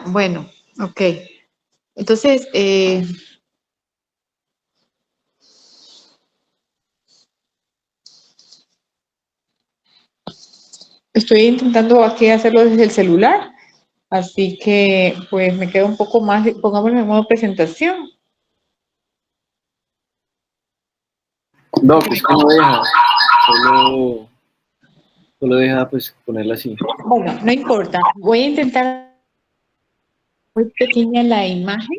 Bueno, ok. Entonces, estoy intentando aquí hacerlo desde el celular, así que pues me queda un poco más, pongámoslo en modo presentación. No, pues que no deja, solo, solo deja pues ponerla así. Bueno, no importa, voy a intentar muy pequeña la imagen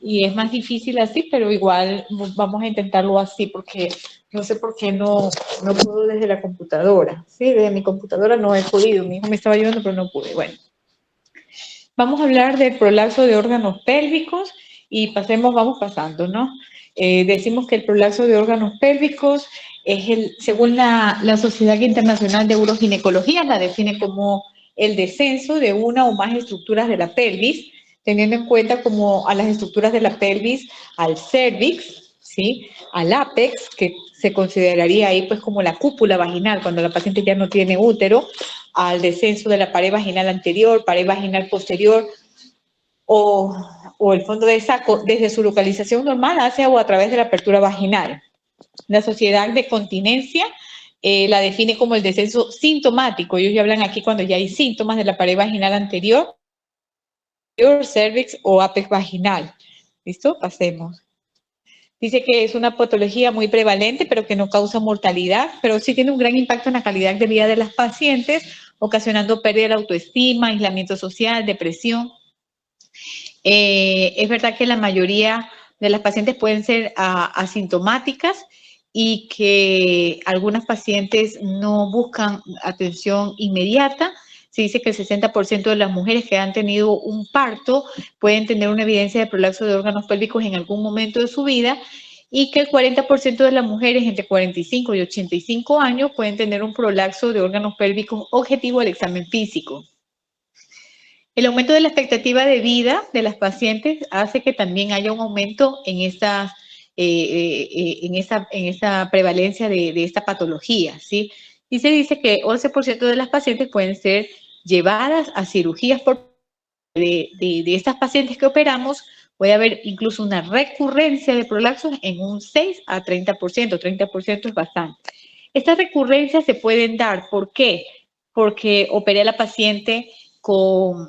y es más difícil así, pero igual vamos a intentarlo así porque no sé por qué no puedo desde la computadora. Sí, desde mi computadora no he podido. Mi hijo me estaba ayudando, pero no pude. Bueno, vamos a hablar del prolapso de órganos pélvicos y vamos pasando, ¿no? Decimos que el prolapso de órganos pélvicos es según la Sociedad Internacional de Uroginecología, la define como el descenso de una o más estructuras de la pelvis, teniendo en cuenta como a las estructuras de la pelvis, al cervix, ¿sí? Al ápex, que se consideraría ahí pues como la cúpula vaginal, cuando la paciente ya no tiene útero, al descenso de la pared vaginal anterior, pared vaginal posterior o, o el fondo del saco desde su localización normal hacia o a través de la apertura vaginal. La Sociedad de Continencia la define como el descenso sintomático. Ellos ya hablan aquí cuando ya hay síntomas de la pared vaginal anterior, cervix o apex vaginal. ¿Listo? Pasemos. Dice que es una patología muy prevalente, pero que no causa mortalidad, pero sí tiene un gran impacto en la calidad de vida de las pacientes, ocasionando pérdida de la autoestima, aislamiento social, depresión. Es verdad que la mayoría de las pacientes pueden ser asintomáticas y que algunas pacientes no buscan atención inmediata. Se dice que el 60% de las mujeres que han tenido un parto pueden tener una evidencia de prolapso de órganos pélvicos en algún momento de su vida y que el 40% de las mujeres entre 45 y 85 años pueden tener un prolapso de órganos pélvicos objetivo al examen físico. El aumento de la expectativa de vida de las pacientes hace que también haya un aumento en esta prevalencia de esta patología, ¿sí? Y se dice que 11% de las pacientes pueden ser llevadas a cirugías de estas pacientes que operamos, puede haber incluso una recurrencia de prolapsos en un 6 a 30%, 30% es bastante. Estas recurrencias se pueden dar, ¿por qué? Porque operé a la paciente con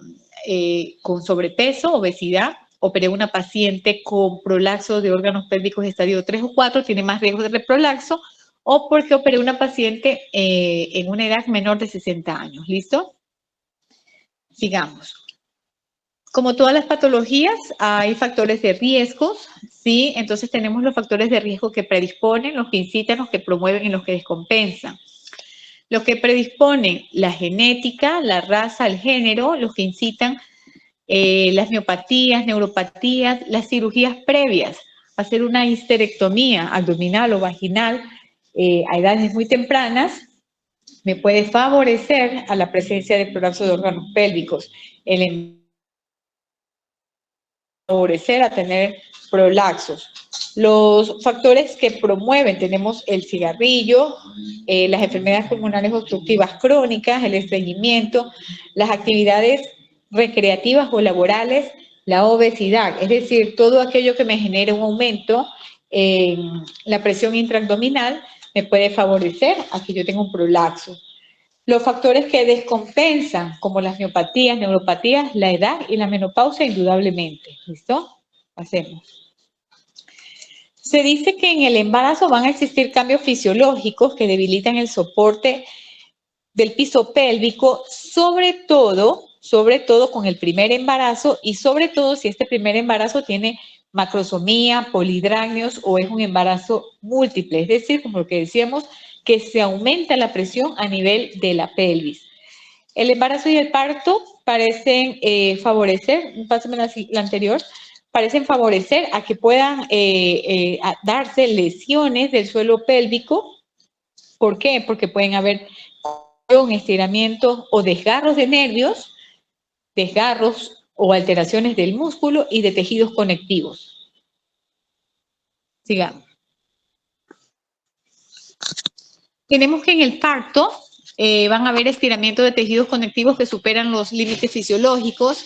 sobrepeso, obesidad, operé una paciente con prolapso de órganos pélvicos estadio 3 o 4, tiene más riesgo de prolapso, o porque operé una paciente en una edad menor de 60 años. ¿Listo? Sigamos. Como todas las patologías, hay factores de riesgo, ¿sí? Entonces tenemos los factores de riesgo que predisponen, los que incitan, los que promueven y los que descompensan. Los que predisponen la genética, la raza, el género, los que incitan las miopatías, neuropatías, las cirugías previas, hacer una histerectomía abdominal o vaginal a edades muy tempranas, me puede favorecer a la presencia de prolapso de órganos pélvicos, el favorecer a tener prolapsos. Los factores que promueven, tenemos el cigarrillo, las enfermedades pulmonares obstructivas crónicas, el estreñimiento, las actividades recreativas o laborales, la obesidad, es decir, todo aquello que me genere un aumento en la presión intraabdominal me puede favorecer a que yo tenga un prolapso. Los factores que descompensan, como las miopatías, neuropatías, la edad y la menopausia, indudablemente. ¿Listo? Hacemos. Se dice que en el embarazo van a existir cambios fisiológicos que debilitan el soporte del piso pélvico, sobre todo con el primer embarazo y sobre todo si este primer embarazo tiene macrosomía, polidragnios o es un embarazo múltiple, es decir, como lo que decíamos, que se aumenta la presión a nivel de la pelvis. El embarazo y el parto parecen favorecer, pásame la anterior, parecen favorecer a que puedan a darse lesiones del suelo pélvico. ¿Por qué? Porque pueden haber estiramientos o desgarros de nervios, desgarros o alteraciones del músculo y de tejidos conectivos. Sigamos. Tenemos que en el parto van a haber estiramientos de tejidos conectivos que superan los límites fisiológicos.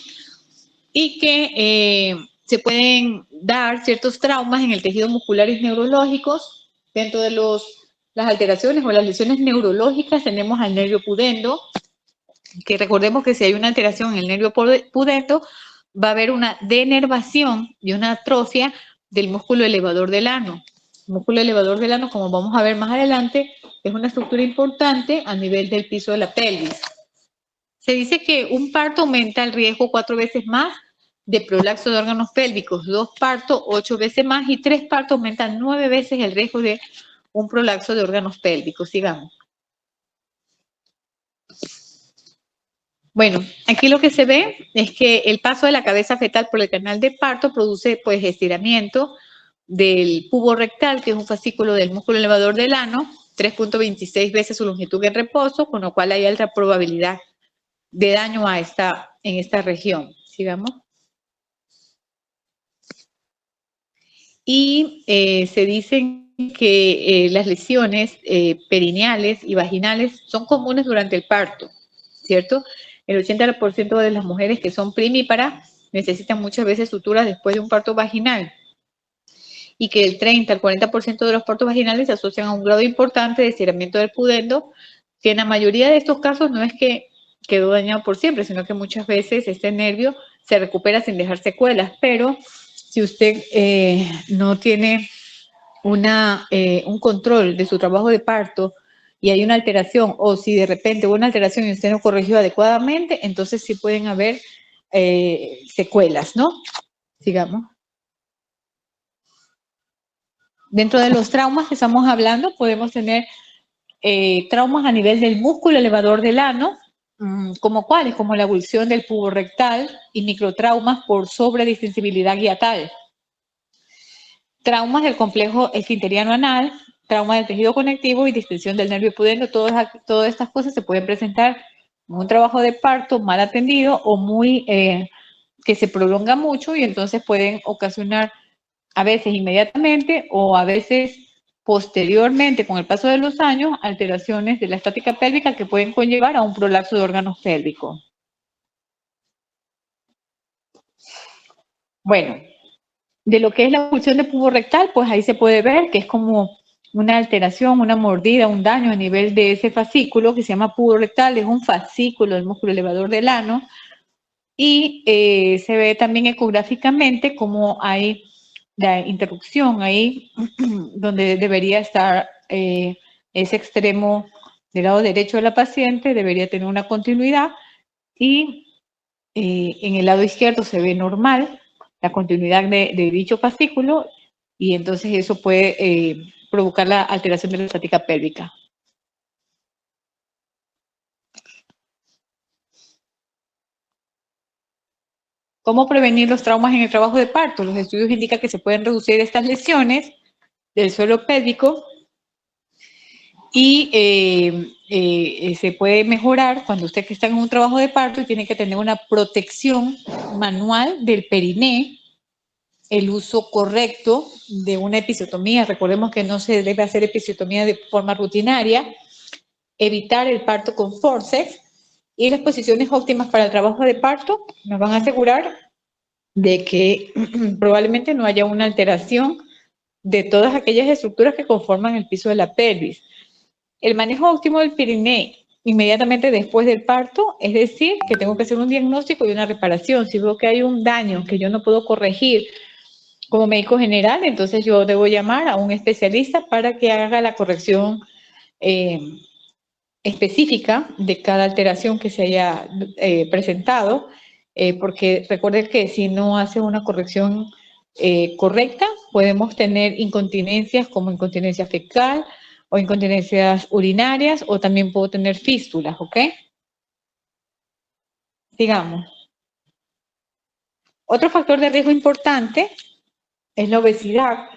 y que se pueden dar ciertos traumas en el tejido muscular y neurológicos. Dentro de las alteraciones o las lesiones neurológicas tenemos al nervio pudendo, que recordemos que si hay una alteración en el nervio pudendo, va a haber una denervación y una atrofia del músculo elevador del ano. El músculo elevador del ano, como vamos a ver más adelante, es una estructura importante a nivel del piso de la pelvis. Se dice que un parto aumenta el riesgo 4 veces más de prolapso de órganos pélvicos, 2 partos 8 veces más y 3 partos aumentan 9 veces el riesgo de un prolapso de órganos pélvicos. Sigamos. Bueno, aquí lo que se ve es que el paso de la cabeza fetal por el canal de parto produce pues estiramiento del pubo rectal, que es un fascículo del músculo elevador del ano, 3.26 veces su longitud en reposo, con lo cual hay alta probabilidad de daño en esta región. Sigamos. Y se dicen que las lesiones perineales y vaginales son comunes durante el parto, ¿cierto? El 80% de las mujeres que son primíparas necesitan muchas veces suturas después de un parto vaginal y que el 30 al 40% de los partos vaginales se asocian a un grado importante de estiramiento del pudendo, que en la mayoría de estos casos no es que quedó dañado por siempre, sino que muchas veces este nervio se recupera sin dejar secuelas, pero si usted no tiene un control de su trabajo de parto y hay una alteración, o si de repente hubo una alteración y usted no corrigió adecuadamente, entonces sí pueden haber secuelas, ¿no? Sigamos. Dentro de los traumas que estamos hablando, podemos tener traumas a nivel del músculo elevador del ano, como cuáles, como la ebullición del pubo rectal y microtraumas por sobredistensibilidad hiatal. Traumas del complejo esfinteriano anal, traumas del tejido conectivo y distensión del nervio pudendo. Todas estas cosas se pueden presentar en un trabajo de parto mal atendido o muy que se prolonga mucho y entonces pueden ocasionar a veces inmediatamente o a veces posteriormente, con el paso de los años, alteraciones de la estática pélvica que pueden conllevar a un prolapso de órganos pélvicos. Bueno, de lo que es la ebullición del pubo rectal, pues ahí se puede ver que es como una alteración, una mordida, un daño a nivel de ese fascículo que se llama pubo rectal, es un fascículo del músculo elevador del ano, y se ve también ecográficamente como hay la interrupción ahí donde debería estar ese extremo del lado derecho de la paciente, debería tener una continuidad y en el lado izquierdo se ve normal la continuidad de dicho fascículo y entonces eso puede provocar la alteración de la estática pélvica. ¿Cómo prevenir los traumas en el trabajo de parto? Los estudios indican que se pueden reducir estas lesiones del suelo pélvico y se puede mejorar cuando usted que está en un trabajo de parto y tiene que tener una protección manual del periné, el uso correcto de una episiotomía. Recordemos que no se debe hacer episiotomía de forma rutinaria, evitar el parto con forceps y las posiciones óptimas para el trabajo de parto nos van a asegurar de que probablemente no haya una alteración de todas aquellas estructuras que conforman el piso de la pelvis. El manejo óptimo del periné inmediatamente después del parto, es decir, que tengo que hacer un diagnóstico y una reparación. Si veo que hay un daño que yo no puedo corregir como médico general, entonces yo debo llamar a un especialista para que haga la corrección específica de cada alteración que se haya presentado, porque recuerden que si no hace una corrección correcta, podemos tener incontinencias como incontinencia fecal o incontinencias urinarias o también puedo tener fístulas, ¿ok? Sigamos. Otro factor de riesgo importante es la obesidad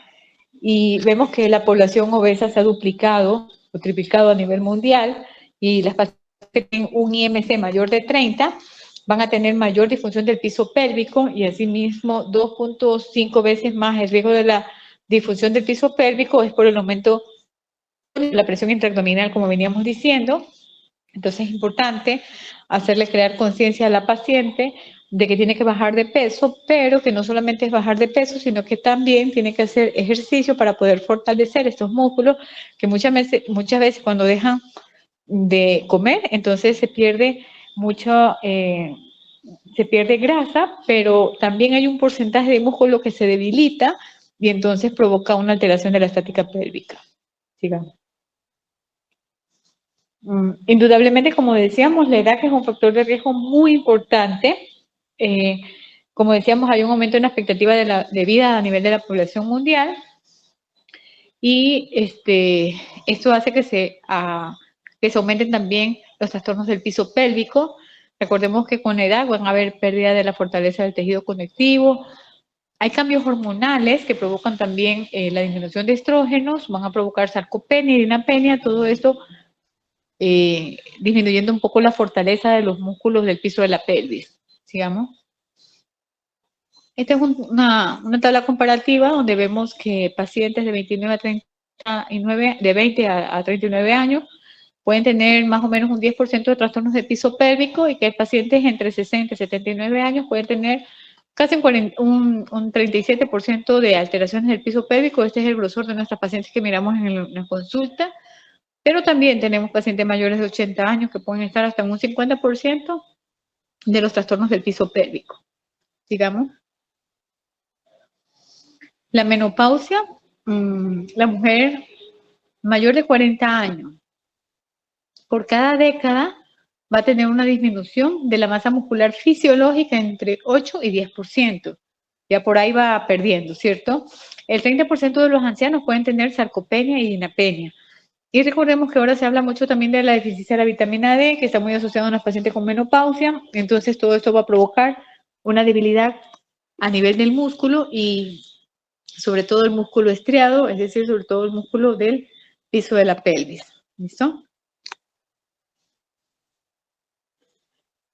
y vemos que la población obesa se ha duplicado o triplicado a nivel mundial y las pacientes que tienen un IMC mayor de 30 van a tener mayor disfunción del piso pélvico y asimismo 2.5 veces más el riesgo de la disfunción del piso pélvico es por el aumento de la presión intraabdominal, como veníamos diciendo. Entonces es importante hacerle crear conciencia a la paciente de que tiene que bajar de peso, pero que no solamente es bajar de peso, sino que también tiene que hacer ejercicio para poder fortalecer estos músculos que muchas veces cuando dejan de comer, entonces se pierde se pierde grasa, pero también hay un porcentaje de músculo que se debilita y entonces provoca una alteración de la estática pélvica. Sigamos. Indudablemente, como decíamos, la edad que es un factor de riesgo muy importante. Como decíamos, hay un aumento en la expectativa de vida a nivel de la población mundial y esto hace que se aumenten también los trastornos del piso pélvico. Recordemos que con la edad van a haber pérdida de la fortaleza del tejido conectivo. Hay cambios hormonales que provocan también la disminución de estrógenos, van a provocar sarcopenia y dinapenia, todo esto disminuyendo un poco la fortaleza de los músculos del piso de la pelvis. Sigamos. Esta es una tabla comparativa donde vemos que pacientes de 29 a 39, de 20 a 39 años pueden tener más o menos un 10% de trastornos de piso pélvico y que hay pacientes entre 60 y 79 años pueden tener casi un 37% de alteraciones del piso pélvico. Este es el grosor de nuestras pacientes que miramos en la consulta. Pero también tenemos pacientes mayores de 80 años que pueden estar hasta en un 50% de los trastornos del piso pélvico. Digamos. La menopausia, la mujer mayor de 40 años, por cada década va a tener una disminución de la masa muscular fisiológica entre 8 y 10%. Ya por ahí va perdiendo, ¿cierto? El 30% de los ancianos pueden tener sarcopenia y dinapenia. Y recordemos que ahora se habla mucho también de la deficiencia de la vitamina D, que está muy asociada a los pacientes con menopausia. Entonces, todo esto va a provocar una debilidad a nivel del músculo y sobre todo el músculo estriado, es decir, sobre todo el músculo del piso de la pelvis. ¿Listo?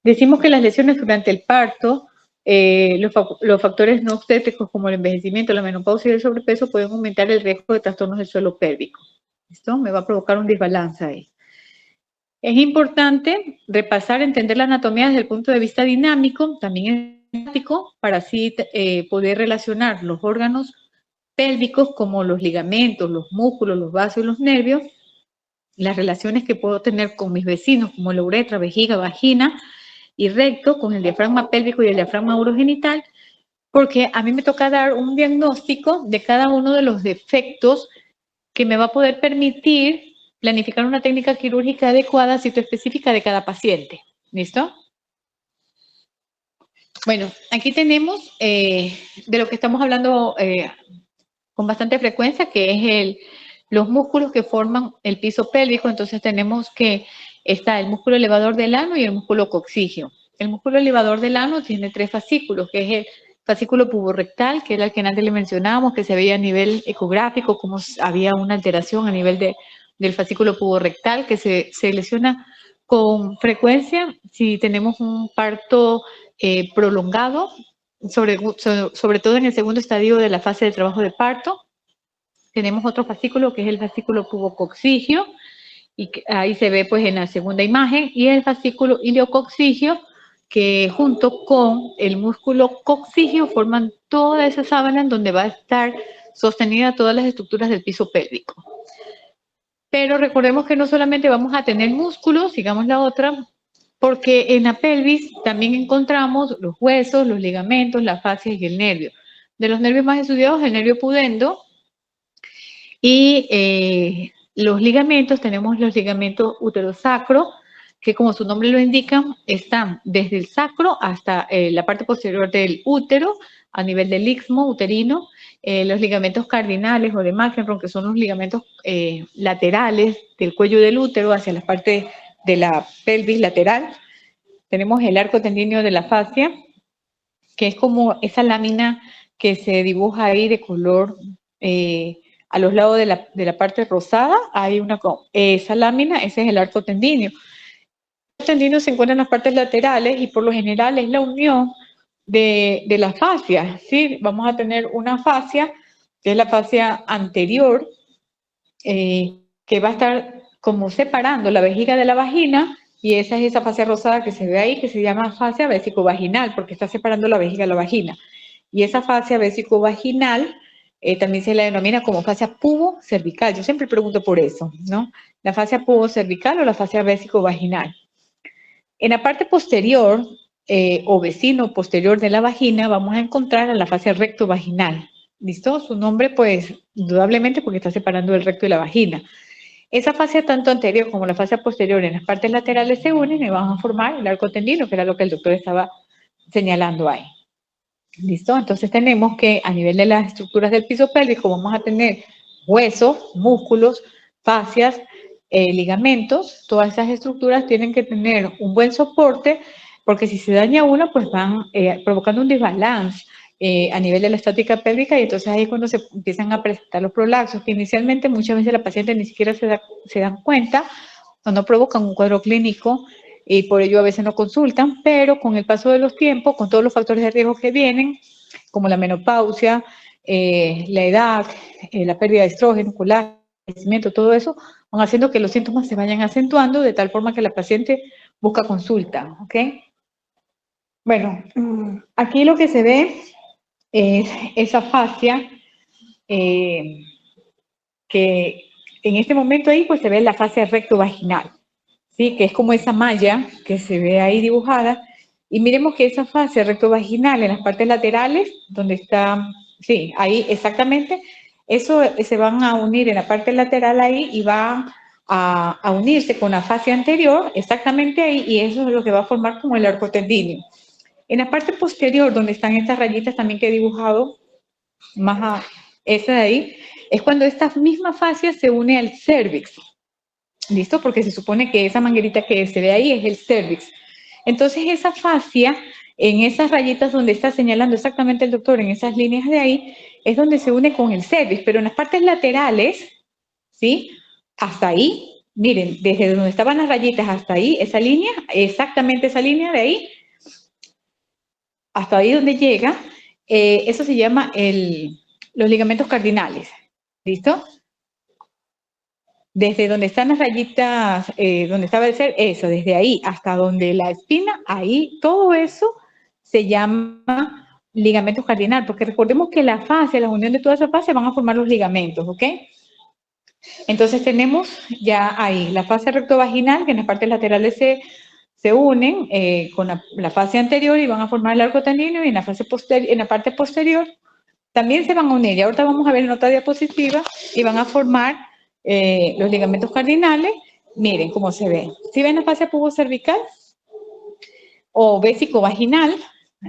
Decimos que las lesiones durante el parto, los factores no obstétricos como el envejecimiento, la menopausia y el sobrepeso pueden aumentar el riesgo de trastornos del suelo pélvico. ¿Listo? Me va a provocar un desbalance ahí. Es importante repasar, entender la anatomía desde el punto de vista dinámico, también estático, para así poder relacionar los órganos pélvicos como los ligamentos, los músculos, los vasos y los nervios, las relaciones que puedo tener con mis vecinos como la uretra, vejiga, vagina y recto, con el diafragma pélvico y el diafragma urogenital, porque a mí me toca dar un diagnóstico de cada uno de los defectos que me va a poder permitir planificar una técnica quirúrgica adecuada, citoespecífica de cada paciente. ¿Listo? Bueno, aquí tenemos de lo que estamos hablando con bastante frecuencia, que es los músculos que forman el piso pélvico. Entonces tenemos que está el músculo elevador del ano y el músculo coccígeo. El músculo elevador del ano tiene 3 fascículos, que es el fascículo puborectal, que era el que antes le mencionábamos, que se veía a nivel ecográfico, como había una alteración a nivel del fascículo puborectal, que se lesiona con frecuencia si tenemos un parto prolongado, sobre todo en el segundo estadio de la fase de trabajo de parto. Tenemos otro fascículo que es el fascículo pubococcígeo, y ahí se ve pues en la segunda imagen, y el fascículo iliococcígeo, que junto con el músculo coccígeo forman toda esa sábana en donde va a estar sostenida todas las estructuras del piso pélvico. Pero recordemos que no solamente vamos a tener músculos, sigamos la otra, porque en la pelvis también encontramos los huesos, los ligamentos, las fascias y el nervio. De los nervios más estudiados, el nervio pudendo, y los ligamentos, tenemos los ligamentos uterosacro, que como su nombre lo indica, están desde el sacro hasta la parte posterior del útero, a nivel del istmo uterino, los ligamentos cardinales o de McEnroe, que son los ligamentos laterales del cuello del útero hacia la parte de la pelvis lateral. Tenemos el arco tendíneo de la fascia, que es como esa lámina que se dibuja ahí de color a los lados de la parte rosada, hay esa lámina, ese es el arco tendíneo. El tendíneo se encuentra en las partes laterales y por lo general es la unión de las fascias, ¿sí? Vamos a tener una fascia, que es la fascia anterior, que va a estar como separando la vejiga de la vagina, y esa es esa fascia rosada que se ve ahí, que se llama fascia vesicovaginal, porque está separando la vejiga de la vagina. Y esa fascia vesicovaginal también se la denomina como fascia pubocervical. Yo siempre pregunto por eso, ¿no? La fascia pubocervical o la fascia vesicovaginal. En la parte posterior o vecino posterior de la vagina vamos a encontrar a la fascia rectovaginal. ¿Listo? Su nombre, pues, indudablemente porque está separando el recto y la vagina. Esa fascia tanto anterior como la fascia posterior en las partes laterales se unen y van a formar el arco tendino, que era lo que el doctor estaba señalando ahí. ¿Listo? Entonces tenemos que a nivel de las estructuras del piso pélvico vamos a tener huesos, músculos, fascias, ligamentos. Todas esas estructuras tienen que tener un buen soporte porque si se daña una, pues van provocando un desbalance a nivel de la estática pélvica y entonces ahí es cuando se empiezan a presentar los prolapsos, que inicialmente muchas veces la paciente ni siquiera se dan cuenta o no provocan un cuadro clínico y por ello a veces no consultan, pero con el paso de los tiempos, con todos los factores de riesgo que vienen, como la menopausia, la edad, la pérdida de estrógeno, colágeno, crecimiento, todo eso, van haciendo que los síntomas se vayan acentuando de tal forma que la paciente busca consulta, ¿ok? Bueno, aquí lo que se ve es esa fascia que en este momento ahí pues se ve la fascia rectovaginal. ¿Sí? Que es como esa malla que se ve ahí dibujada. Y miremos que esa fascia rectovaginal en las partes laterales, donde está, sí, ahí exactamente, eso se van a unir en la parte lateral ahí y va a unirse con la fascia anterior, exactamente ahí, y eso es lo que va a formar como el arco tendíneo. En la parte posterior, donde están estas rayitas también que he dibujado, más a esa de ahí, es cuando esta misma fascia se une al cérvix. ¿Listo? Porque se supone que esa manguerita que se ve ahí es el cérvix. Entonces, esa fascia, en esas rayitas donde está señalando exactamente el doctor, en esas líneas de ahí, es donde se une con el cérvix, pero en las partes laterales, ¿sí? Hasta ahí, miren, desde donde estaban las rayitas hasta ahí, esa línea, exactamente esa línea de ahí, hasta ahí donde llega, eso se llama los ligamentos cardinales. ¿Listo? Desde donde están las rayitas, donde estaba el ser, eso, desde ahí hasta donde la espina, ahí, todo eso se llama ligamento cardinal, porque recordemos que la fascia, la unión de toda esa fascia van a formar los ligamentos, ¿ok? Entonces tenemos ya ahí la fascia rectovaginal, que en las partes laterales se unen con la fascia anterior y van a formar el arco tendíneo, y en la parte posterior también se van a unir. Y ahorita vamos a ver en otra diapositiva y van a formar los ligamentos cardinales. Miren cómo se ve. ¿Sí ven la fascia pubocervical o vesicovaginal?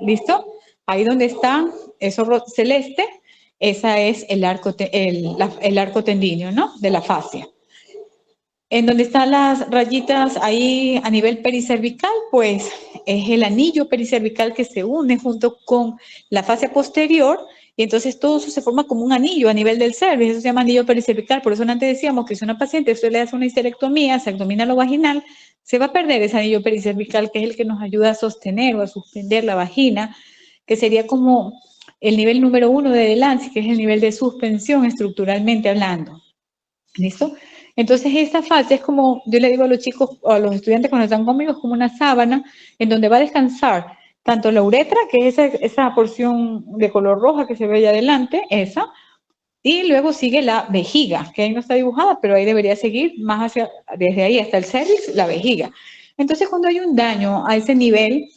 ¿Listo? Ahí donde está eso celeste, esa es el arco tendíneo, ¿no? De la fascia. En donde están las rayitas ahí a nivel pericervical, pues es el anillo pericervical que se une junto con la fascia posterior y entonces todo eso se forma como un anillo a nivel del cervix, eso se llama anillo pericervical. Por eso antes decíamos que si una paciente usted le hace una histerectomía, se abdomina lo vaginal, se va a perder ese anillo pericervical que es el que nos ayuda a sostener o a suspender la vagina, que sería como el nivel número 1 de Delancey, que es el nivel de suspensión estructuralmente hablando. ¿Listo? Entonces, esta fascia es como, yo le digo a los chicos o a los estudiantes cuando están conmigo, es como una sábana en donde va a descansar tanto la uretra, que es esa porción de color roja que se ve allá adelante, esa, y luego sigue la vejiga, que ahí no está dibujada, pero ahí debería seguir más desde ahí hasta el cervix, la vejiga. Entonces, cuando hay un daño a ese nivel,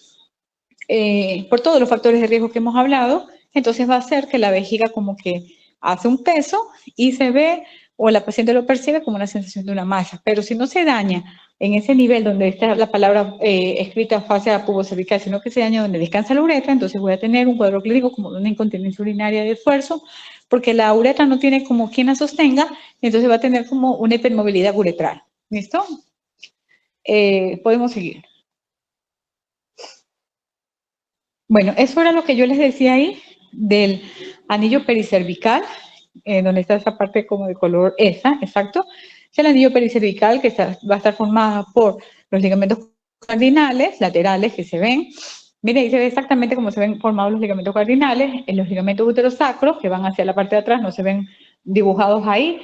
por todos los factores de riesgo que hemos hablado, entonces va a hacer que la vejiga como que hace un peso y se ve o la paciente lo percibe como una sensación de una masa. Pero si no se daña en ese nivel donde está la palabra escrita fascia pubocervical, sino que se daña donde descansa la uretra, entonces voy a tener un cuadro clínico como de una incontinencia urinaria de esfuerzo, porque la uretra no tiene como quien la sostenga, entonces va a tener como una hipermovilidad uretral. ¿Listo? Podemos seguir. Bueno, eso era lo que yo les decía ahí del anillo pericervical, donde está esa parte como de color esa, exacto. Es el anillo pericervical que va a estar formado por los ligamentos cardinales, laterales que se ven. Mire, ahí se ve exactamente cómo se ven formados los ligamentos cardinales. En los ligamentos uterosacros, que van hacia la parte de atrás, no se ven dibujados ahí,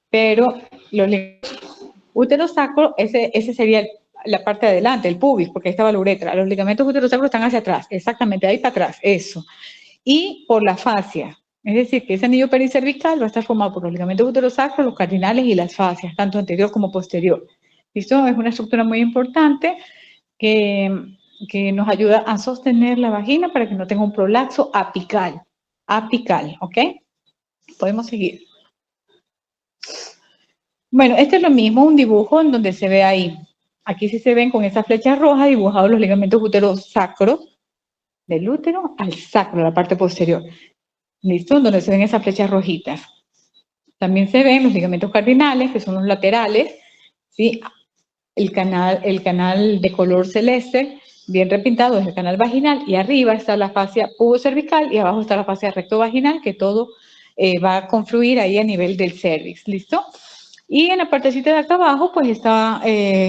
pero los ligamentos uterosacros, ese sería la parte de adelante, el pubis, porque ahí estaba la uretra. Los ligamentos uterosacros están hacia atrás, exactamente, ahí para atrás, eso. Y por la fascia. Es decir, que ese anillo pericervical va a estar formado por los ligamentos uterosacros, los cardinales y las fascias, tanto anterior como posterior. ¿Listo? Es una estructura muy importante que nos ayuda a sostener la vagina para que no tenga un prolapso apical. Apical, ¿ok? Podemos seguir. Bueno, este es lo mismo, un dibujo en donde se ve ahí. Aquí sí se ven con esas flechas rojas dibujados los ligamentos uterosacros del útero al sacro, la parte posterior. ¿Listo? Donde se ven esas flechas rojitas. También se ven los ligamentos cardinales, que son los laterales, ¿sí? El canal de color celeste, bien repintado, es el canal vaginal, y arriba está la fascia pubocervical y abajo está la fascia rectovaginal, que todo va a confluir ahí a nivel del cervix, ¿listo? Y en la partecita de acá abajo, pues está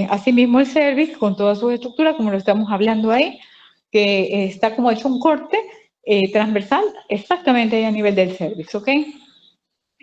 asimismo el cervix con todas sus estructuras, como lo estamos hablando ahí, que está como hecho un corte transversal exactamente ahí a nivel del cervix, ¿ok?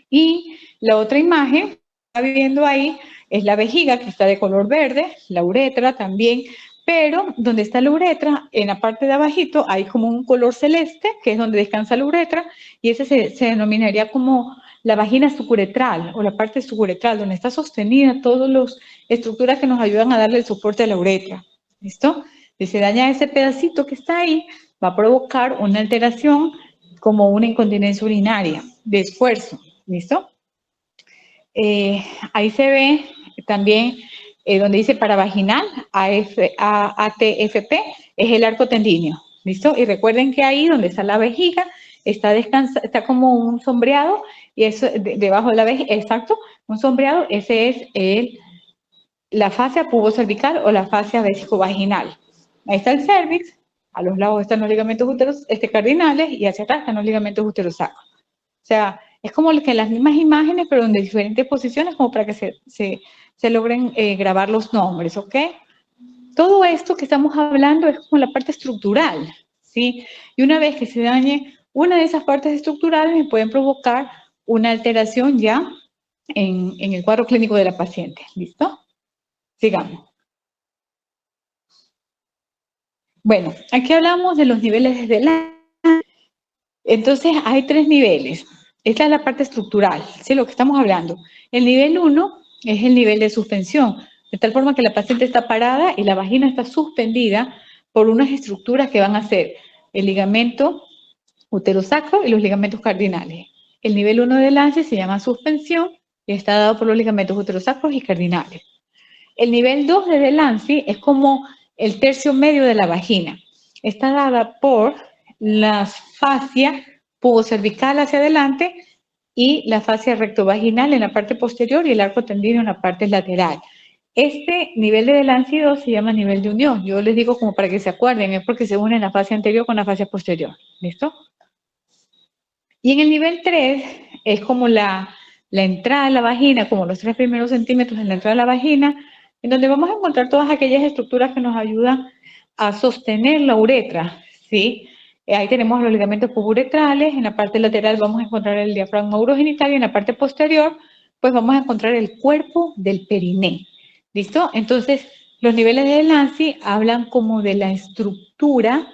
Y la otra imagen que está viendo ahí es la vejiga, que está de color verde, la uretra también, pero donde está la uretra, en la parte de abajito hay como un color celeste, que es donde descansa la uretra, y ese se denominaría como la vagina suburetral, o la parte suburetral, donde está sostenida todas las estructuras que nos ayudan a darle el soporte a la uretra. ¿Listo? Si se daña ese pedacito que está ahí, va a provocar una alteración como una incontinencia urinaria de esfuerzo. ¿Listo? Ahí se ve también donde dice paravaginal, ATFP, es el arco tendíneo. ¿Listo? Y recuerden que ahí donde está la vejiga, está como un sombreado, y eso debajo de la vejiga, exacto, un sombreado, ese es la fascia pubocervical o la fascia vesicovaginal. Ahí está el cervix, a los lados están los ligamentos cardinales y hacia atrás están los ligamentos uterosacros. O sea, es como que las mismas imágenes, pero en diferentes posiciones, como para que se logren grabar los nombres, ¿ok? Todo esto que estamos hablando es como la parte estructural, ¿sí? Y una vez que se dañe una de esas partes estructurales, me pueden provocar una alteración ya en el cuadro clínico de la paciente. ¿Listo? Sigamos. Bueno, aquí hablamos de los niveles de la... Entonces, hay 3 niveles. Esta es la parte estructural, ¿sí? Lo que estamos hablando. El nivel 1 es el nivel de suspensión, de tal forma que la paciente está parada y la vagina está suspendida por unas estructuras que van a ser el ligamento uterosacro y los ligamentos cardinales. El nivel 1 de Lance se llama suspensión y está dado por los ligamentos uterosacros y cardinales. El nivel 2 de Delancey es como el tercio medio de la vagina. Está dada por las fascias pubocervical hacia adelante y la fascia rectovaginal en la parte posterior y el arco tendíneo en la parte lateral. Este nivel de Delancey 2 se llama nivel de unión. Yo les digo como para que se acuerden, es porque se une la fascia anterior con la fascia posterior. ¿Listo? Y en el nivel 3 es como la entrada a la vagina, como los 3 primeros centímetros en la entrada a la vagina, en donde vamos a encontrar todas aquellas estructuras que nos ayudan a sostener la uretra, ¿sí? Ahí tenemos los ligamentos puburetrales, en la parte lateral vamos a encontrar el diafragma urogenital y en la parte posterior, pues vamos a encontrar el cuerpo del periné, ¿listo? Entonces, los niveles de Delancey hablan como de la estructura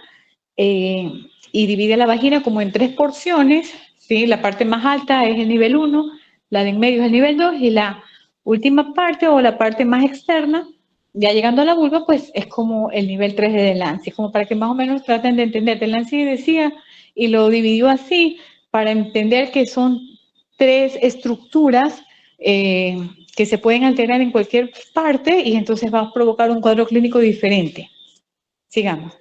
y divide la vagina como en 3 porciones, ¿sí? La parte más alta es el nivel 1, la de en medio es el nivel 2 y la última parte o la parte más externa, ya llegando a la vulva, pues es como el nivel 3 de Delancey, como para que más o menos traten de entender. Delancey decía, y lo dividió así, para entender que son 3 estructuras que se pueden alterar en cualquier parte y entonces va a provocar un cuadro clínico diferente. Sigamos.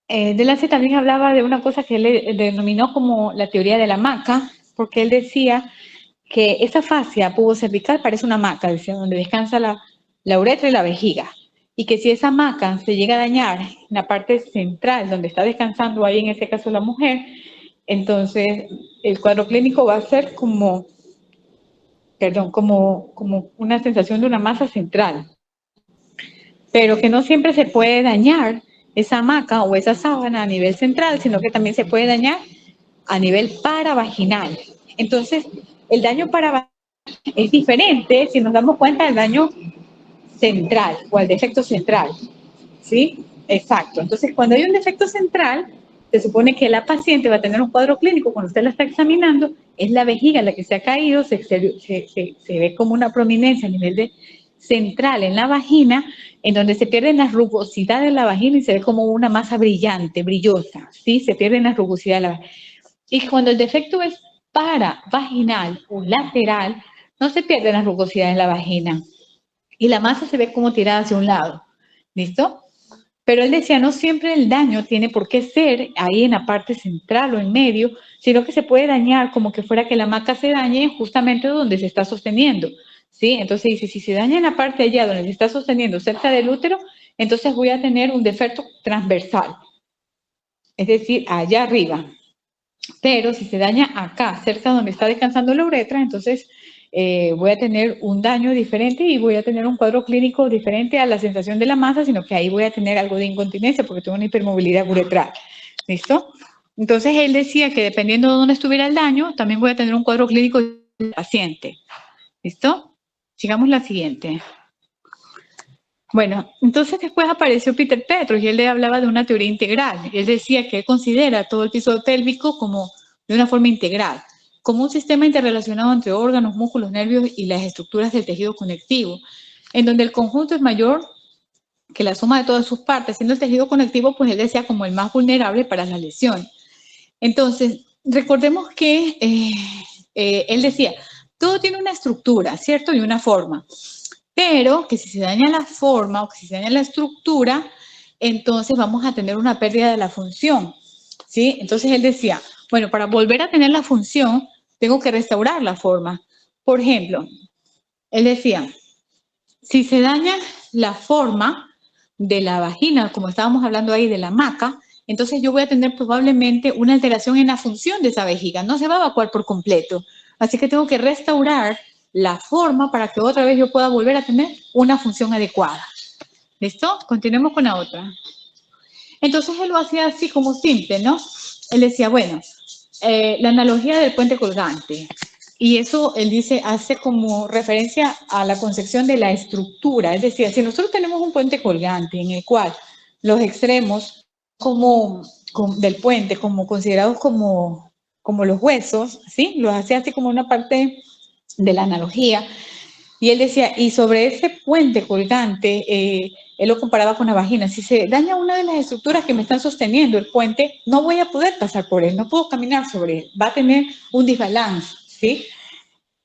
Delancey también hablaba de una cosa que él denominó como la teoría de la hamaca, porque él decía que esa fascia pubocervical parece una hamaca, decía, donde descansa la uretra y la vejiga, y que si esa hamaca se llega a dañar en la parte central, donde está descansando ahí en este caso la mujer, entonces el cuadro clínico va a ser como una sensación de una masa central, pero que no siempre se puede dañar esa hamaca o esa sábana a nivel central, sino que también se puede dañar a nivel paravaginal. Entonces, el daño paravaginal es diferente si nos damos cuenta del daño central o al defecto central, ¿sí? Exacto. Entonces, cuando hay un defecto central, se supone que la paciente va a tener un cuadro clínico cuando usted la está examinando, es la vejiga la que se ha caído, se ve como una prominencia a nivel de central en la vagina, en donde se pierden las rugosidades de la vagina y se ve como una masa brillante, brillosa, ¿sí? Se pierden las rugosidades de la vagina. Y cuando el defecto es paravaginal o lateral, no se pierden las rugosidades de la vagina y la masa se ve como tirada hacia un lado. ¿Listo? Pero él decía, no siempre el daño tiene por qué ser ahí en la parte central o en medio, sino que se puede dañar como que fuera que la maca se dañe justamente donde se está sosteniendo. ¿Sí? Entonces dice, si se daña en la parte allá donde se está sosteniendo cerca del útero, entonces voy a tener un defecto transversal, es decir, allá arriba. Pero si se daña acá, cerca donde está descansando la uretra, entonces voy a tener un daño diferente y voy a tener un cuadro clínico diferente a la sensación de la masa, sino que ahí voy a tener algo de incontinencia porque tengo una hipermovilidad uretral. ¿Listo? Entonces él decía que dependiendo de dónde estuviera el daño, también voy a tener un cuadro clínico del paciente. ¿Listo? Sigamos la siguiente. Bueno, entonces después apareció Peter Petros y él le hablaba de una teoría integral. Él decía que él considera todo el piso pélvico como de una forma integral, como un sistema interrelacionado entre órganos, músculos, nervios y las estructuras del tejido conectivo, en donde el conjunto es mayor que la suma de todas sus partes, siendo el tejido conectivo, pues él decía como el más vulnerable para la lesión. Entonces, recordemos que él decía, todo tiene una estructura, ¿cierto? Y una forma. Pero que si se daña la forma o que si se daña la estructura, entonces vamos a tener una pérdida de la función, ¿sí? Entonces él decía, bueno, para volver a tener la función, tengo que restaurar la forma. Por ejemplo, él decía, si se daña la forma de la vagina, como estábamos hablando ahí de la maca, entonces yo voy a tener probablemente una alteración en la función de esa vejiga, no se va a evacuar por completo. Así que tengo que restaurar la forma para que otra vez yo pueda volver a tener una función adecuada. ¿Listo? Continuemos con la otra. Entonces él lo hacía así como simple, ¿no? Él decía, bueno, la analogía del puente colgante. Y eso, él dice, hace como referencia a la concepción de la estructura. Es decir, si nosotros tenemos un puente colgante en el cual los extremos del puente, como considerados como los huesos, ¿sí? Los hacía así como una parte de la analogía. Y él decía, y sobre ese puente colgante, él lo comparaba con la vagina. Si se daña una de las estructuras que me están sosteniendo el puente, no voy a poder pasar por él, no puedo caminar sobre él, va a tener un desbalance, ¿sí?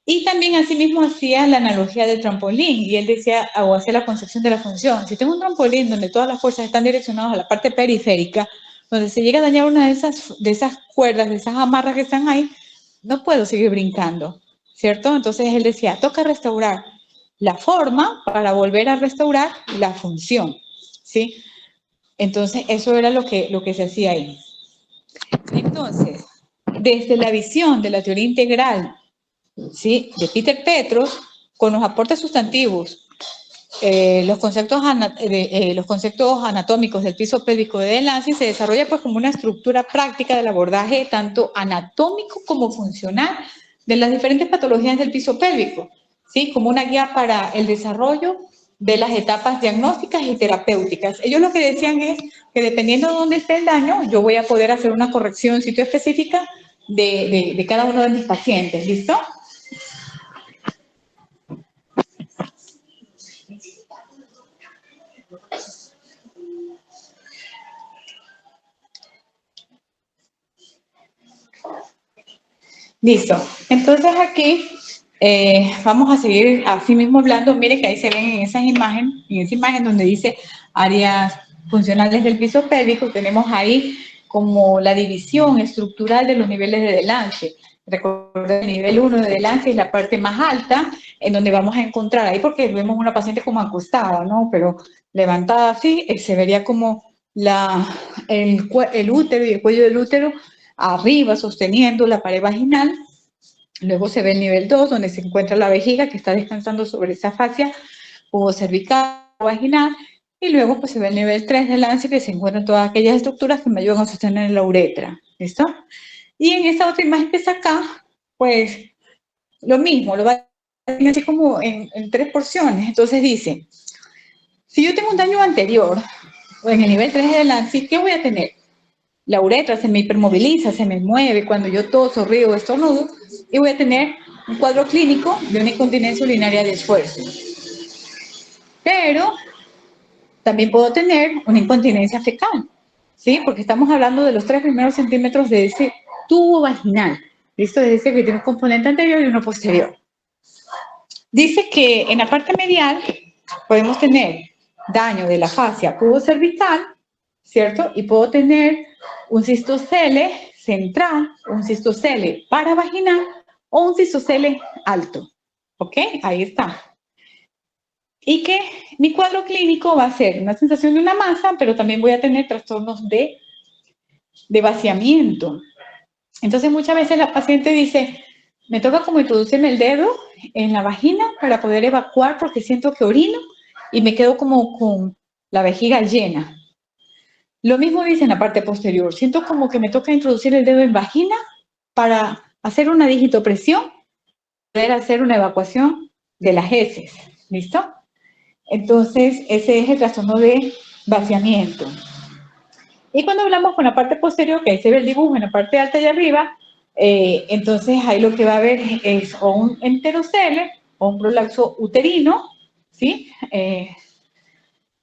Y también asimismo hacía la analogía del trampolín, y él decía, o hacía la concepción de la función. Si tengo un trampolín donde todas las fuerzas están direccionadas a la parte periférica, donde se llega a dañar una de esas cuerdas, de esas amarras que están ahí, no puedo seguir brincando, ¿cierto? Entonces él decía, toca restaurar la forma para volver a restaurar la función, ¿sí? Entonces eso era lo que se hacía ahí. Entonces, desde la visión de la teoría integral, ¿sí?, de Peter Petros, con los aportes sustantivos, los conceptos anatómicos del piso pélvico de Delancey, se desarrolla pues como una estructura práctica del abordaje tanto anatómico como funcional de las diferentes patologías del piso pélvico, ¿sí?, como una guía para el desarrollo de las etapas diagnósticas y terapéuticas. Ellos lo que decían es que dependiendo de dónde esté el daño, yo voy a poder hacer una corrección en sitio específica de cada uno de mis pacientes. ¿Listo? Listo. Entonces aquí vamos a seguir así mismo hablando. Mire que ahí se ven en esa imagen donde dice áreas funcionales del piso pélvico, tenemos ahí como la división estructural de los niveles de Delancey. Recuerden, el nivel 1 de Delancey es la parte más alta, en donde vamos a encontrar ahí, porque vemos una paciente como acostada, ¿no? Pero levantada así, se vería como el útero y el cuello del útero arriba sosteniendo la pared vaginal. Luego se ve el nivel 2, donde se encuentra la vejiga que está descansando sobre esa fascia pubocervical vaginal. Y luego pues se ve el nivel 3 del Delancey, que se encuentran todas aquellas estructuras que me ayudan a sostener la uretra. ¿Listo? Y en esta otra imagen que está acá, pues lo mismo, lo va así como en 3 porciones. Entonces dice, si yo tengo un daño anterior, o en el nivel 3 de Lancy, ¿qué voy a tener? La uretra se me hipermoviliza, se me mueve cuando yo toso, río o estornudo, y voy a tener un cuadro clínico de una incontinencia urinaria de esfuerzo. Pero también puedo tener una incontinencia fecal, ¿sí? Porque estamos hablando de los 3 primeros centímetros de ese tubo vaginal, ¿listo? Es decir, que tiene un componente anterior y uno posterior. Dice que en la parte medial podemos tener daño de la fascia pubocervical, ¿cierto? Y puedo tener un cistocele central, un cistocele paravaginal o un cistocele alto, ¿ok? Ahí está. Y que mi cuadro clínico va a ser una sensación de una masa, pero también voy a tener trastornos de vaciamiento. Entonces muchas veces la paciente dice, me toca como introducirme el dedo en la vagina para poder evacuar porque siento que orino y me quedo como con la vejiga llena. Lo mismo dice en la parte posterior, siento como que me toca introducir el dedo en vagina para hacer una digitopresión, poder hacer una evacuación de las heces, ¿listo? Entonces, ese es el trastorno de vaciamiento. Y cuando hablamos con la parte posterior, que ahí se ve el dibujo en la parte alta y arriba, entonces ahí lo que va a haber es o un enterocele o un prolapso uterino, ¿sí?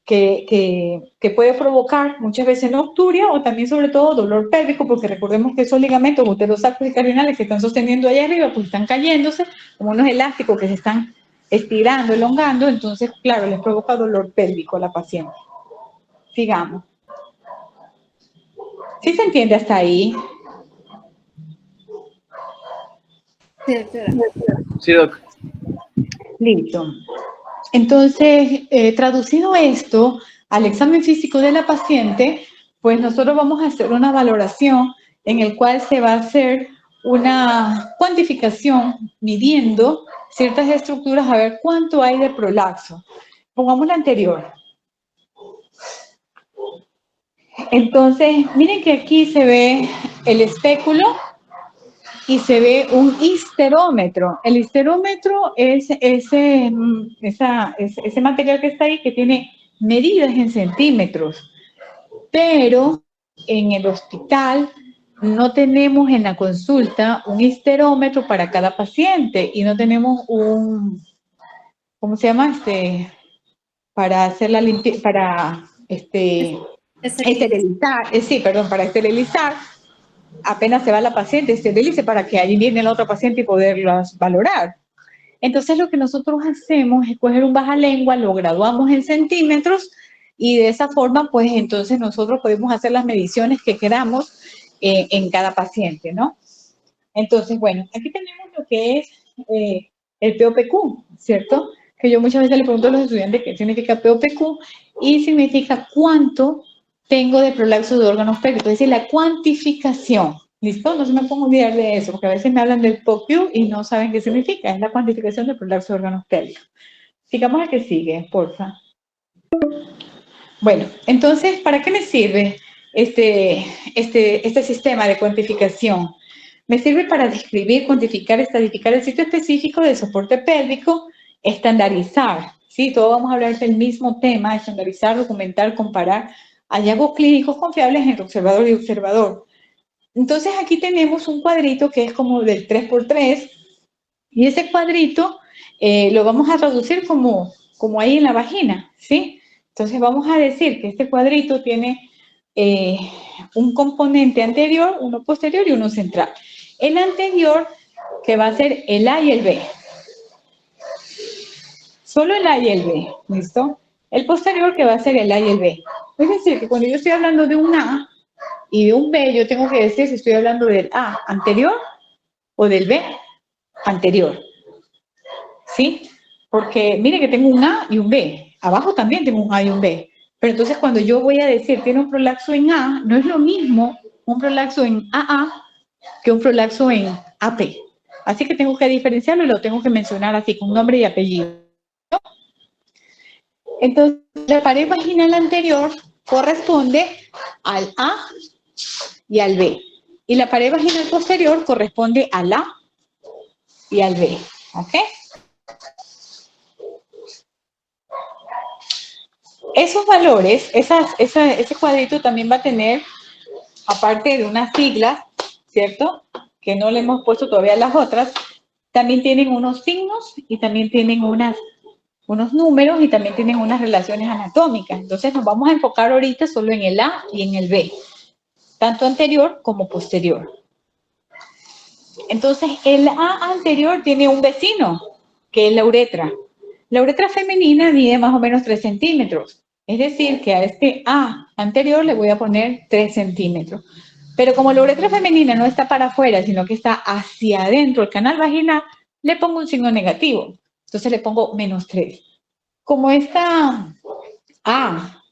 Que puede provocar muchas veces nocturia o también sobre todo dolor pélvico, porque recordemos que esos ligamentos uterosacros y cardinales que están sosteniendo allá arriba, pues están cayéndose como unos elásticos que se están estirando, elongando, entonces, claro, les provoca dolor pélvico a la paciente. Sigamos. ¿Sí se entiende hasta ahí? Sí, doctora. Sí, doc. Listo. Entonces, traducido esto al examen físico de la paciente, pues nosotros vamos a hacer una valoración en el cual se va a hacer una cuantificación midiendo ciertas estructuras a ver cuánto hay de prolapso. Pongamos la anterior. Entonces, miren que aquí se ve el espéculo y se ve un histerómetro. El histerómetro es ese material que está ahí que tiene medidas en centímetros, pero en el hospital no tenemos en la consulta un histerómetro para cada paciente y no tenemos un, ¿cómo se llama? Para hacer la limpieza, para esterilizar, sí, perdón, para esterilizar. Apenas se va la paciente, esterilice para que allí viene la otra paciente y poderlas valorar. Entonces lo que nosotros hacemos es coger un bajalengua, lo graduamos en centímetros y de esa forma pues entonces nosotros podemos hacer las mediciones que queramos en cada paciente, ¿no? Entonces, bueno, aquí tenemos lo que es el POPQ, ¿cierto? Que yo muchas veces le pregunto a los estudiantes qué significa POPQ y significa cuánto tengo de prolapso de órganos pélvicos, es decir, la cuantificación. ¿Listo? No se me pongan a olvidar de eso, porque a veces me hablan del POPQ y no saben qué significa. Es la cuantificación del prolapso de órganos pélvicos. Sigamos al que sigue, porfa. Bueno, entonces, ¿para qué me sirve este sistema de cuantificación? Me sirve para describir, cuantificar, estadificar el sitio específico del soporte pélvico, estandarizar, ¿sí? Todos vamos a hablar del mismo tema, estandarizar, documentar, comparar hallazgos clínicos confiables entre observador y observador. Entonces, aquí tenemos un cuadrito que es como del 3x3 y ese cuadrito lo vamos a traducir como ahí en la vagina, ¿sí? Entonces, vamos a decir que este cuadrito tiene un componente anterior, uno posterior y uno central. El anterior, que va a ser el A y el B. Solo el A y el B, ¿listo? El posterior, que va a ser el A y el B. Es decir, que cuando yo estoy hablando de un A y de un B, yo tengo que decir si estoy hablando del A anterior o del B anterior. ¿Sí? Porque mire que tengo un A y un B. Abajo también tengo un A y un B. Pero entonces cuando yo voy a decir tiene un prolapso en A, no es lo mismo un prolapso en AA que un prolapso en AP. Así que tengo que diferenciarlo y lo tengo que mencionar así, con nombre y apellido. Entonces, la pared vaginal anterior corresponde al A y al B. Y la pared vaginal posterior corresponde al A y al B. ¿Ok? esos valores, ese cuadrito también va a tener, aparte de unas siglas, ¿cierto? Que no le hemos puesto todavía las otras, también tienen unos signos y también tienen unos números y también tienen unas relaciones anatómicas. Entonces nos vamos a enfocar ahorita solo en el A y en el B, tanto anterior como posterior. Entonces el A anterior tiene un vecino, que es la uretra. La uretra femenina mide más o menos 3 centímetros. Es decir, que a este A anterior le voy a poner 3 centímetros. Pero como la uretra femenina no está para afuera, sino que está hacia adentro, el canal vaginal, le pongo un signo negativo. Entonces le pongo -3. Como esta A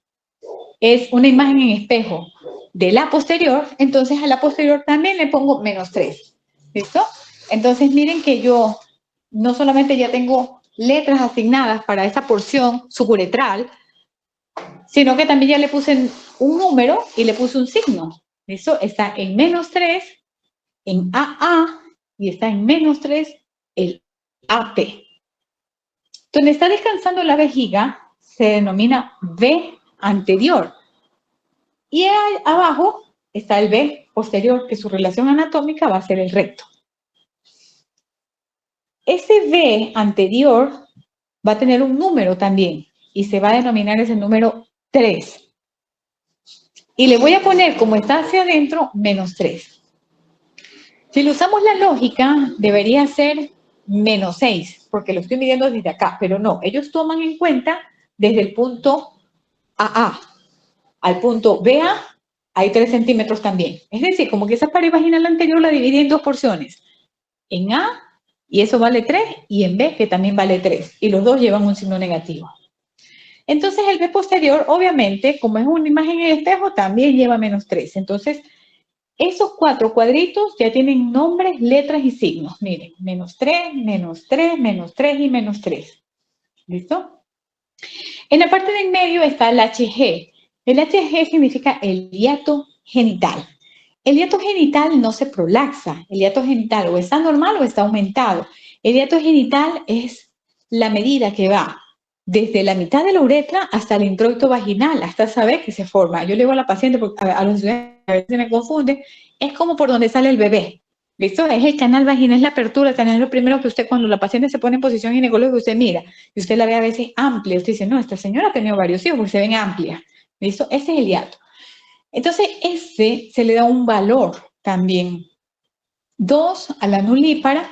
es una imagen en espejo de la posterior, entonces a la posterior también le pongo -3. ¿Listo? Entonces miren que yo no solamente ya tengo letras asignadas para esa porción suburetral, sino que también ya le puse un número y le puse un signo. ¿Listo? Está en -3, en AA, y está en -3 el AP. Donde está descansando la vejiga se denomina V anterior. Y abajo está el B posterior, que su relación anatómica va a ser el recto. Ese B anterior va a tener un número también y se va a denominar ese número 3. Y le voy a poner, como está hacia adentro, -3. Si lo usamos la lógica, debería ser -6, porque lo estoy midiendo desde acá, pero no, ellos toman en cuenta desde el punto AA al punto BA, hay 3 centímetros también. Es decir, como que esa pared vaginal anterior la dividí en 2 porciones. En A, y eso vale 3, y en B, que también vale 3. Y los dos llevan un signo negativo. Entonces, el B posterior, obviamente, como es una imagen en espejo, también lleva -3. Entonces, esos 4 cuadritos ya tienen nombres, letras y signos. Miren, -3, -3, -3 y -3. ¿Listo? En la parte de en medio está el HG. El HG significa el hiato genital. El hiato genital no se prolaxa. El hiato genital o está normal o está aumentado. El hiato genital es la medida que va desde la mitad de la uretra hasta el introito vaginal, hasta saber que se forma. Yo le digo a la paciente, porque a los estudiantes a veces se me confunde, es como por donde sale el bebé. ¿Listo? Es el canal vaginal, es la apertura, el canal es lo primero que usted, cuando la paciente se pone en posición ginecológica, usted mira, y usted la ve a veces amplia, usted dice, no, esta señora ha tenido varios hijos, porque se ven amplias. ¿Listo? Ese es el hiato. Entonces, ese se le da un valor también. 2 a la nulípara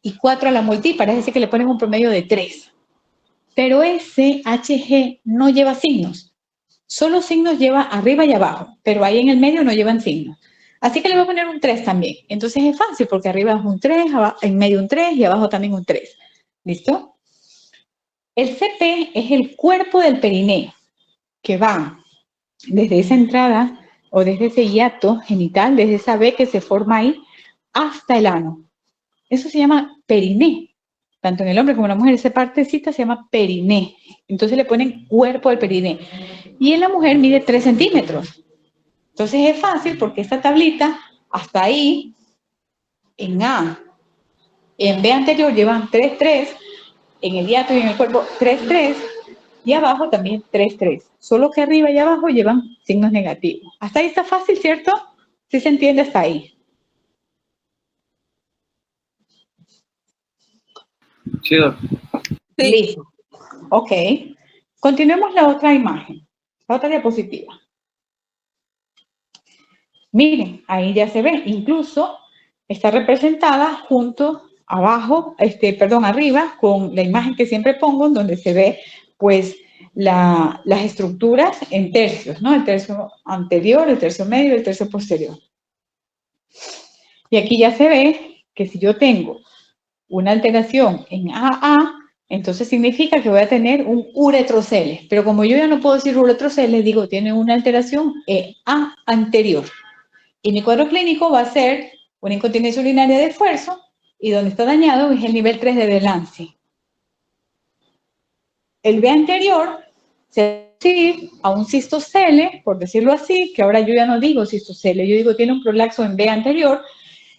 y 4 a la multípara, es decir, que le ponen un promedio de 3. Pero ese HG no lleva signos. Solo signos lleva arriba y abajo, pero ahí en el medio no llevan signos. Así que le voy a poner un 3 también. Entonces es fácil porque arriba es un 3, en medio un 3 y abajo también un 3. ¿Listo? El CP es el cuerpo del perineo, que va desde esa entrada o desde ese hiato genital, desde esa V que se forma ahí, hasta el ano. Eso se llama periné. Tanto en el hombre como en la mujer, esa partecita se llama periné. Entonces le ponen cuerpo del periné. Y en la mujer mide 3 centímetros. Entonces es fácil porque esta tablita, hasta ahí, en A, en B anterior llevan 3, 3, en el hiato y en el cuerpo 3, 3, y abajo también 3, 3. Solo que arriba y abajo llevan signos negativos. Hasta ahí está fácil, ¿cierto? ¿Sí se entiende hasta ahí? Sí, doc. Sí. Listo. Ok. Continuemos la otra imagen, la otra diapositiva. Miren, ahí ya se ve, incluso está representada junto abajo, arriba, con la imagen que siempre pongo, donde se ve, pues, las estructuras en tercios, ¿no? El tercio anterior, el tercio medio y el tercio posterior. Y aquí ya se ve que si yo tengo una alteración en AA, entonces significa que voy a tener un uretrocele. Pero como yo ya no puedo decir uretrocele, digo, tiene una alteración A anterior. Y mi cuadro clínico va a ser una incontinencia urinaria de esfuerzo y donde está dañado es el nivel 3 de Delancey. El B anterior se refiere a un cistocele, por decirlo así, que ahora yo ya no digo cistocele, yo digo tiene un prolapso en B anterior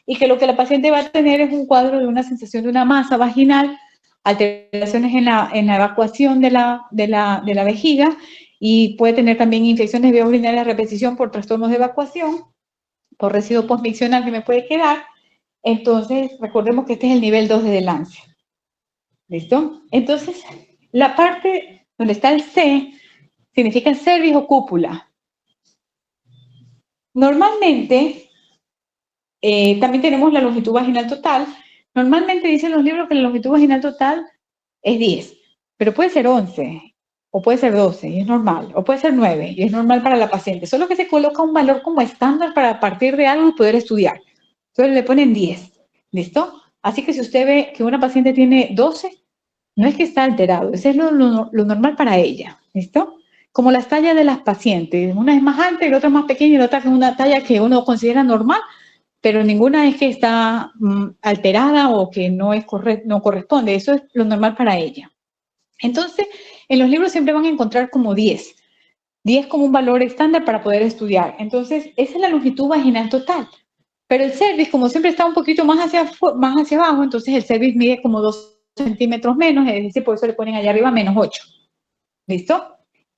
y que lo que la paciente va a tener es un cuadro de una sensación de una masa vaginal, alteraciones en la evacuación de la vejiga y puede tener también infecciones de vías urinarias a repetición por trastornos de evacuación, por residuo postmiccional que me puede quedar. Entonces, recordemos que este es el nivel 2 de Delancey. ¿Listo? Entonces, la parte donde está el C significa cervix o cúpula. Normalmente, también tenemos la longitud vaginal total. Normalmente dicen los libros que la longitud vaginal total es 10, pero puede ser 11, o puede ser 12, y es normal, o puede ser 9, y es normal para la paciente. Solo que se coloca un valor como estándar para partir de algo y poder estudiar. Entonces le ponen 10, ¿listo? Así que si usted ve que una paciente tiene 12, no es que está alterado, eso es lo normal para ella, ¿listo? Como las tallas de las pacientes, una es más alta y la otra es más pequeña y la otra es una talla que uno considera normal, pero ninguna es que está alterada o que no corresponde, eso es lo normal para ella. Entonces, en los libros siempre van a encontrar como 10 como un valor estándar para poder estudiar. Entonces, esa es la longitud vaginal total. Pero el cervix, como siempre está un poquito más hacia abajo, entonces el cervix mide como 2 centímetros menos, es decir, por eso le ponen allá arriba -8. ¿Listo?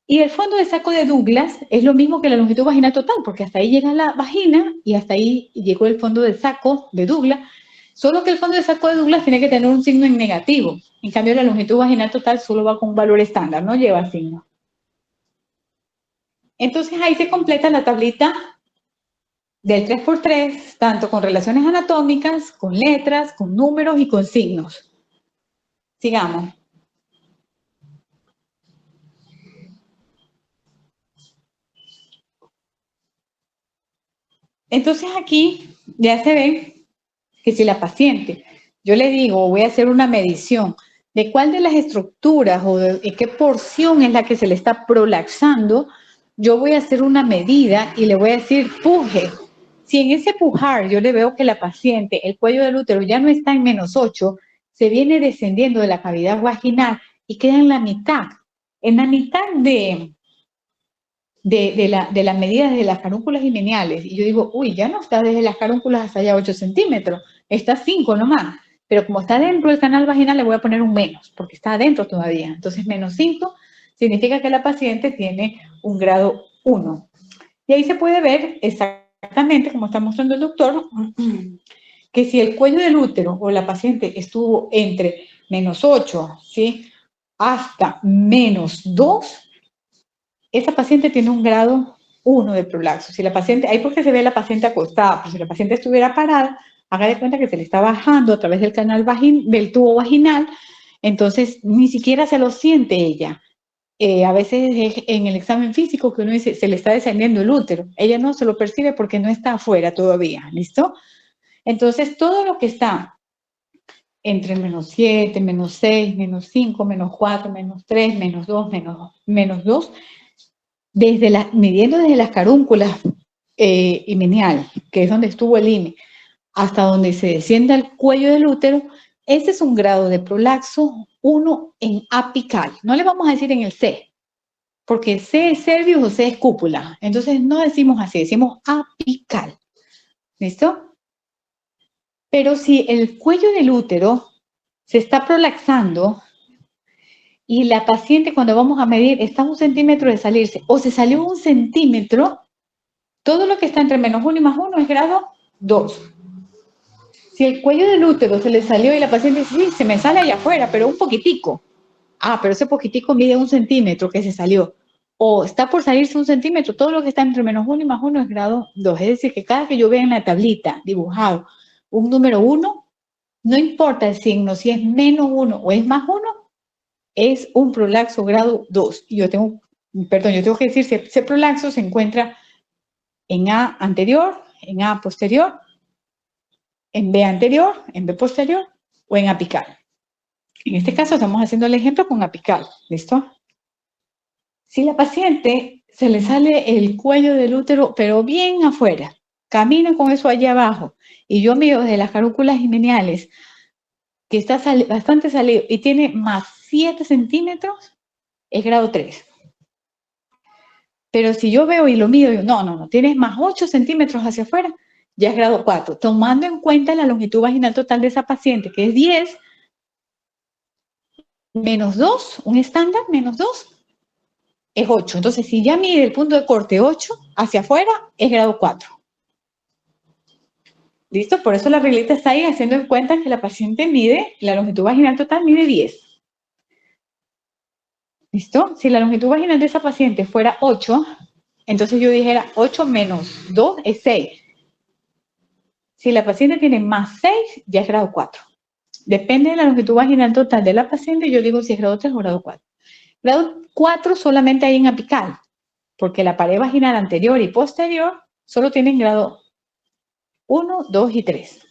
Y el fondo de saco de Douglas es lo mismo que la longitud vaginal total, porque hasta ahí llega la vagina y hasta ahí llegó el fondo del saco de Douglas, solo que el fondo de saco de Douglas tiene que tener un signo en negativo. En cambio, la longitud vaginal total solo va con un valor estándar, no lleva signo. Entonces ahí se completa la tablita del 3×3, tanto con relaciones anatómicas, con letras, con números y con signos. Sigamos. Entonces aquí ya se ve que si la paciente, yo le digo, voy a hacer una medición de cuál de las estructuras o de qué porción es la que se le está prolaxando, yo voy a hacer una medida y le voy a decir puje. Si en ese pujar yo le veo que la paciente, el cuello del útero ya no está en -8, se viene descendiendo de la cavidad vaginal y queda en la mitad. En la mitad de las medidas de las carúnculas himeneales. Y yo digo, uy, ya no está desde las carúnculas hasta allá 8 centímetros, está 5 nomás. Pero como está dentro del canal vaginal, le voy a poner un menos, porque está adentro todavía. Entonces, -5 significa que la paciente tiene un grado 1. Y ahí se puede ver exactamente, como está mostrando el doctor, que si el cuello del útero o la paciente estuvo entre -8, ¿sí?, hasta -2, esa paciente tiene un grado 1 de prolaxo. Si la paciente, ahí porque se ve la paciente acostada, pues si la paciente estuviera parada, haga de cuenta que se le está bajando a través del canal del tubo vaginal, entonces ni siquiera se lo siente ella. A veces es en el examen físico que uno dice, se le está descendiendo el útero. Ella no se lo percibe porque no está afuera todavía, ¿listo? Entonces, todo lo que está entre -7, -6, -5, -4, -3, -2, -2, midiendo desde las carúnculas himeneal, que es donde estuvo el IME, hasta donde se desciende al cuello del útero, ese es un grado de prolaxo 1 en apical. No le vamos a decir en el C, porque C es cervix o C es cúpula. Entonces no decimos así, decimos apical. ¿Listo? Pero si el cuello del útero se está prolaxando y la paciente cuando vamos a medir está a 1 centímetro de salirse o se salió 1 centímetro, todo lo que está entre -1 y +1 es grado 2. Si el cuello del útero se le salió y la paciente dice, sí, se me sale allá afuera, pero un poquitico. Ah, pero ese poquitico mide 1 centímetro que se salió. O está por salirse 1 centímetro, todo lo que está entre -1 y +1 es grado 2. Es decir, que cada que yo vea en la tablita dibujado un número 1, no importa el signo, si es -1 o es +1, es un prolaxo grado 2. Y yo tengo que decir si ese prolaxo se encuentra en A anterior, en A posterior, en B anterior, en B posterior o en apical. En este caso estamos haciendo el ejemplo con apical, ¿listo? Si la paciente se le sale el cuello del útero, pero bien afuera, camina con eso allá abajo, y yo mido desde las carúnculas himeneales, que está bastante salido y tiene +7 centímetros, es grado 3. Pero si yo veo y lo mido, digo, no, tienes +8 centímetros hacia afuera, ya es grado 4. Tomando en cuenta la longitud vaginal total de esa paciente, que es 10, -2, un estándar, -2, es 8. Entonces, si ya mide el punto de corte 8 hacia afuera, es grado 4. ¿Listo? Por eso la reglita está ahí haciendo en cuenta que la paciente mide, la longitud vaginal total mide 10. ¿Listo? Si la longitud vaginal de esa paciente fuera 8, entonces yo dijera 8 menos 2 es 6. Si la paciente tiene más 6, ya es grado 4. Depende de la longitud vaginal total de la paciente, yo digo si es grado 3 o grado 4. Grado 4 solamente hay en apical, porque la pared vaginal anterior y posterior solo tienen grado 1, 2 y 3.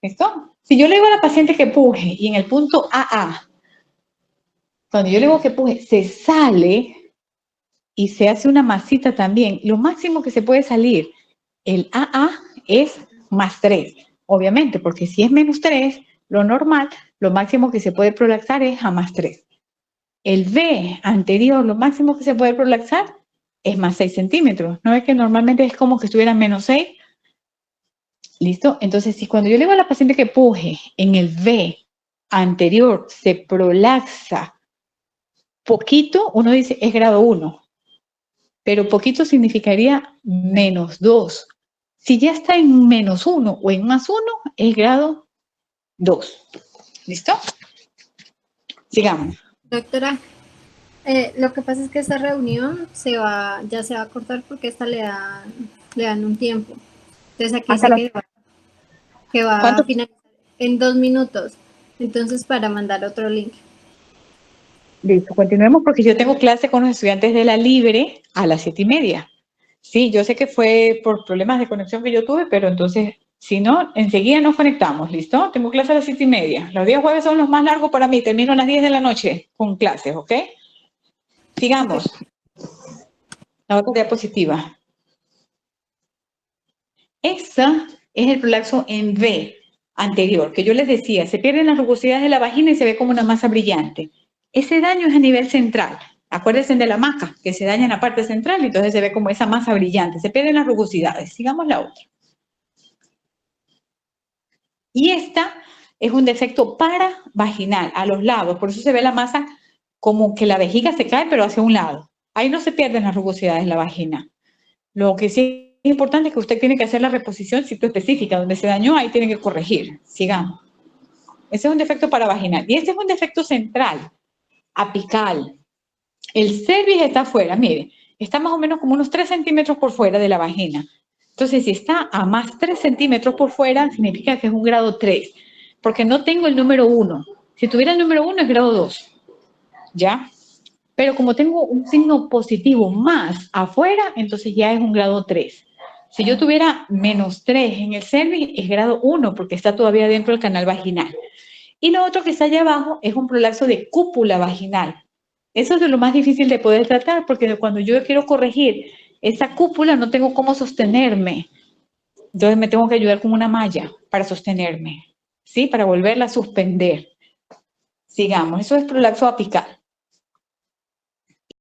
¿Listo? Si yo le digo a la paciente que puje y en el punto AA, cuando yo le digo que puje, se sale y se hace una masita también, lo máximo que se puede salir, el AA es más 3, obviamente, porque si es menos 3, lo normal, lo máximo que se puede prolapsar es a más 3. El B anterior, lo máximo que se puede prolapsar es más 6 centímetros. ¿No es que normalmente es como que estuviera menos 6? ¿Listo? Entonces, si cuando yo le digo a la paciente que puje en el V anterior se prolapsa poquito, uno dice es grado 1, pero poquito significaría menos 2. Si ya está en menos 1 o en más 1, es grado 2. ¿Listo? Sigamos. Doctora, lo que pasa es que esta reunión ya se va a cortar porque esta le dan un tiempo. Entonces aquí dice que va a finalizar en 2 minutos. Entonces, para mandar otro link. Listo, continuemos porque yo tengo clase con los estudiantes de la Libre a las 7:30. Sí, yo sé que fue por problemas de conexión que yo tuve, pero entonces, si no, enseguida nos conectamos, ¿listo? Tengo clase a las 7:30. Los días jueves son los más largos para mí, termino a las 10 de la noche con clases, ¿ok? Sigamos. La otra diapositiva. Esa es el prolapso en V anterior, que yo les decía, se pierden las rugosidades de la vagina y se ve como una masa brillante. Ese daño es a nivel central. Acuérdense de la maca, que se daña en la parte central y entonces se ve como esa masa brillante. Se pierden las rugosidades. Sigamos la otra. Y esta es un defecto paravaginal, a los lados. Por eso se ve la masa como que la vejiga se cae, pero hacia un lado. Ahí no se pierden las rugosidades de la vagina. Lo que sí es importante es que usted tiene que hacer la reposición específica. Donde se dañó, ahí tiene que corregir. Sigamos. Ese es un defecto paravaginal. Y este es un defecto central, apical. El cervix está afuera, mire, está más o menos como unos 3 centímetros por fuera de la vagina. Entonces, si está a más 3 centímetros por fuera, significa que es un grado 3, porque no tengo el número 1. Si tuviera el número 1 es grado 2, ¿ya? Pero como tengo un signo positivo más afuera, entonces ya es un grado 3. Si yo tuviera menos 3 en el cervix, es grado 1, porque está todavía dentro del canal vaginal. Y lo otro que está allá abajo es un prolapso de cúpula vaginal. Eso es de lo más difícil de poder tratar, porque cuando yo quiero corregir esa cúpula no tengo cómo sostenerme. Entonces me tengo que ayudar con una malla para sostenerme, ¿sí? Para volverla a suspender. Sigamos, eso es prolapso apical.